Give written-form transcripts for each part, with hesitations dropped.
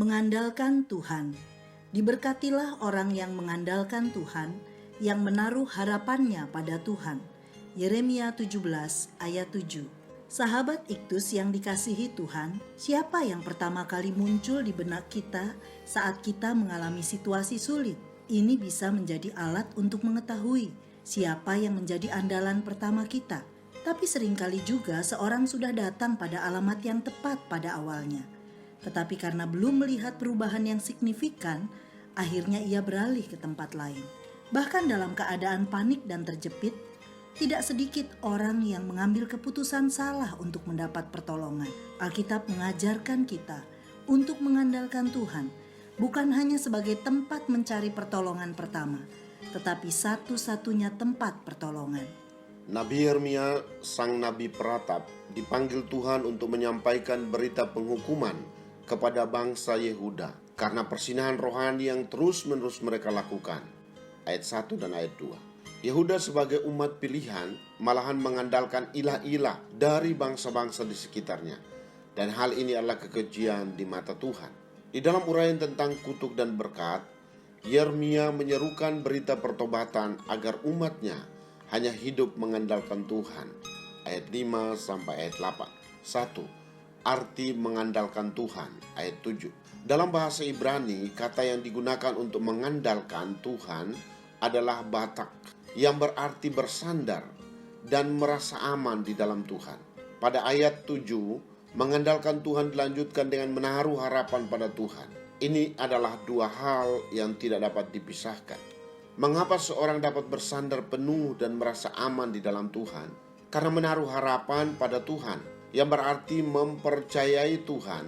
Mengandalkan Tuhan. Diberkatilah orang yang mengandalkan Tuhan, yang menaruh harapannya pada Tuhan. Yeremia 17 ayat 7. Sahabat Iktus yang dikasihi Tuhan, siapa yang pertama kali muncul di benak kita saat kita mengalami situasi sulit? Ini bisa menjadi alat untuk mengetahui siapa yang menjadi andalan pertama kita. Tapi seringkali juga seorang sudah datang pada alamat yang tepat pada awalnya. Tetapi karena belum melihat perubahan yang signifikan, akhirnya ia beralih ke tempat lain. Bahkan dalam keadaan panik dan terjepit, tidak sedikit orang yang mengambil keputusan salah untuk mendapat pertolongan. Alkitab mengajarkan kita untuk mengandalkan Tuhan, bukan hanya sebagai tempat mencari pertolongan pertama, tetapi satu-satunya tempat pertolongan. Nabi Yeremia, sang nabi peratap, dipanggil Tuhan untuk menyampaikan berita penghukuman kepada bangsa Yehuda karena persinahan rohani yang terus-menerus mereka lakukan. Ayat 1 dan ayat 2. Yehuda sebagai umat pilihan malahan mengandalkan ilah-ilah dari bangsa-bangsa di sekitarnya, dan hal ini adalah kekejian di mata Tuhan. Di dalam uraian tentang kutuk dan berkat, Yeremia menyerukan berita pertobatan agar umatnya hanya hidup mengandalkan Tuhan. Ayat 5 sampai ayat 8. 1. Arti mengandalkan Tuhan. Ayat 7. Dalam bahasa Ibrani, kata yang digunakan untuk mengandalkan Tuhan adalah batak, yang berarti bersandar dan merasa aman di dalam Tuhan. Pada ayat 7, mengandalkan Tuhan dilanjutkan dengan menaruh harapan pada Tuhan. Ini adalah dua hal yang tidak dapat dipisahkan. Mengapa seorang dapat bersandar penuh dan merasa aman di dalam Tuhan? Karena menaruh harapan pada Tuhan, yang berarti mempercayai Tuhan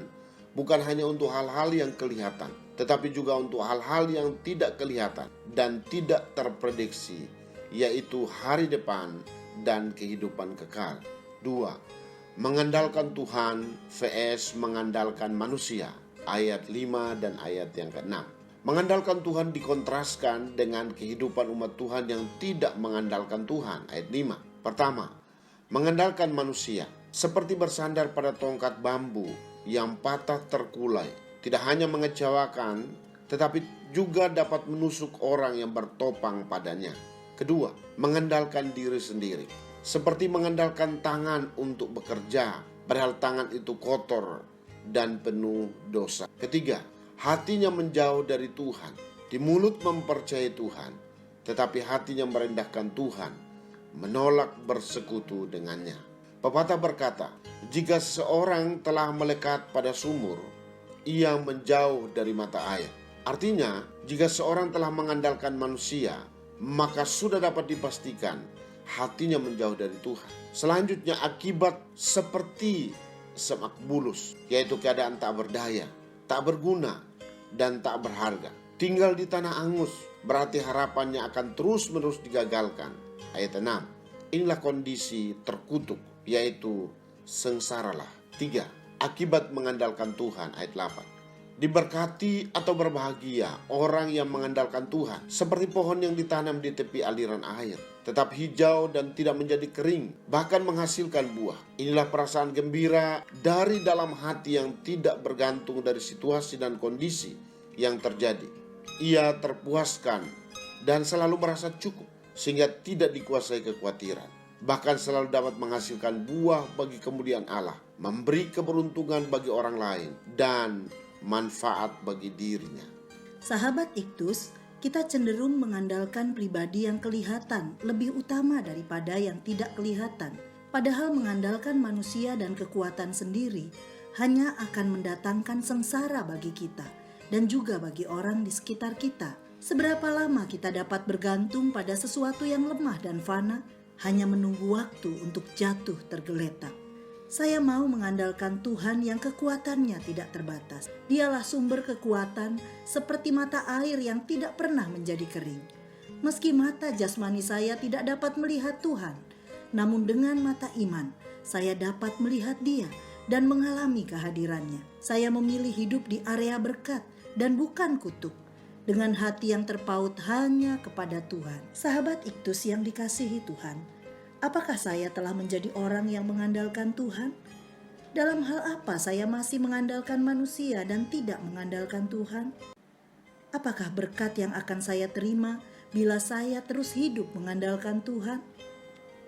bukan hanya untuk hal-hal yang kelihatan, tetapi juga untuk hal-hal yang tidak kelihatan dan tidak terprediksi, yaitu hari depan dan kehidupan kekal. 2. Mengandalkan Tuhan vs mengandalkan manusia. Ayat 5 dan ayat yang ke-6. Mengandalkan Tuhan dikontraskan dengan kehidupan umat Tuhan yang tidak mengandalkan Tuhan. Ayat 5. Pertama, mengandalkan manusia seperti bersandar pada tongkat bambu yang patah terkulai. Tidak hanya mengecewakan, tetapi juga dapat menusuk orang yang bertopang padanya. Kedua, mengandalkan diri sendiri, seperti mengandalkan tangan untuk bekerja, padahal tangan itu kotor dan penuh dosa. Ketiga, hatinya menjauh dari Tuhan. Di mulut mempercayai Tuhan, tetapi hatinya merendahkan Tuhan, menolak bersekutu dengannya. Pepatah berkata, jika seseorang telah melekat pada sumur, ia menjauh dari mata air. Artinya, jika seorang telah mengandalkan manusia, maka sudah dapat dipastikan hatinya menjauh dari Tuhan. Selanjutnya, akibat seperti semak bulus, yaitu keadaan tak berdaya, tak berguna, dan tak berharga. Tinggal di tanah angus, berarti harapannya akan terus-menerus digagalkan. Ayat 6. Inilah kondisi terkutuk, yaitu sengsaralah. 3. Akibat mengandalkan Tuhan. Ayat 8. Diberkati atau berbahagia orang yang mengandalkan Tuhan, seperti pohon yang ditanam di tepi aliran air, tetap hijau dan tidak menjadi kering, bahkan menghasilkan buah. Inilah perasaan gembira dari dalam hati yang tidak bergantung dari situasi dan kondisi yang terjadi. Ia terpuaskan dan selalu merasa cukup, sehingga tidak dikuasai kekhawatiran. Bahkan selalu dapat menghasilkan buah bagi kemuliaan Allah, memberi keberuntungan bagi orang lain, dan manfaat bagi dirinya. Sahabat Iktus, kita cenderung mengandalkan pribadi yang kelihatan lebih utama daripada yang tidak kelihatan. Padahal mengandalkan manusia dan kekuatan sendiri hanya akan mendatangkan sengsara bagi kita dan juga bagi orang di sekitar kita. Seberapa lama kita dapat bergantung pada sesuatu yang lemah dan fana, hanya menunggu waktu untuk jatuh tergeletak. Saya mau mengandalkan Tuhan yang kekuatannya tidak terbatas. Dialah sumber kekuatan, seperti mata air yang tidak pernah menjadi kering. Meski mata jasmani saya tidak dapat melihat Tuhan, namun dengan mata iman, saya dapat melihat Dia dan mengalami kehadirannya. Saya memilih hidup di area berkat dan bukan kutuk, dengan hati yang terpaut hanya kepada Tuhan. Sahabat Iktus yang dikasihi Tuhan, apakah saya telah menjadi orang yang mengandalkan Tuhan? Dalam hal apa saya masih mengandalkan manusia dan tidak mengandalkan Tuhan? Apakah berkat yang akan saya terima bila saya terus hidup mengandalkan Tuhan?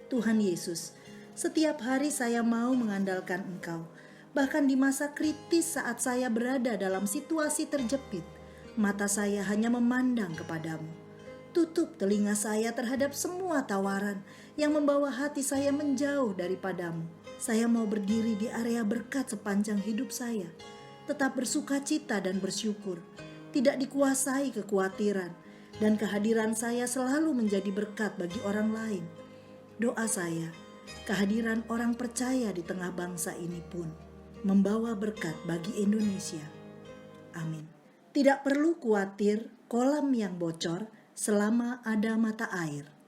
Tuhan Yesus, setiap hari saya mau mengandalkan Engkau. Bahkan di masa kritis saat saya berada dalam situasi terjepit, mata saya hanya memandang kepadamu. Tutup telinga saya terhadap semua tawaran yang membawa hati saya menjauh daripadamu. Saya mau berdiri di area berkat sepanjang hidup saya, tetap bersuka cita dan bersyukur, tidak dikuasai kekhawatiran, dan kehadiran saya selalu menjadi berkat bagi orang lain. Doa saya, kehadiran orang percaya di tengah bangsa ini pun membawa berkat bagi Indonesia. Amin. Tidak perlu khawatir kolam yang bocor selama ada mata air.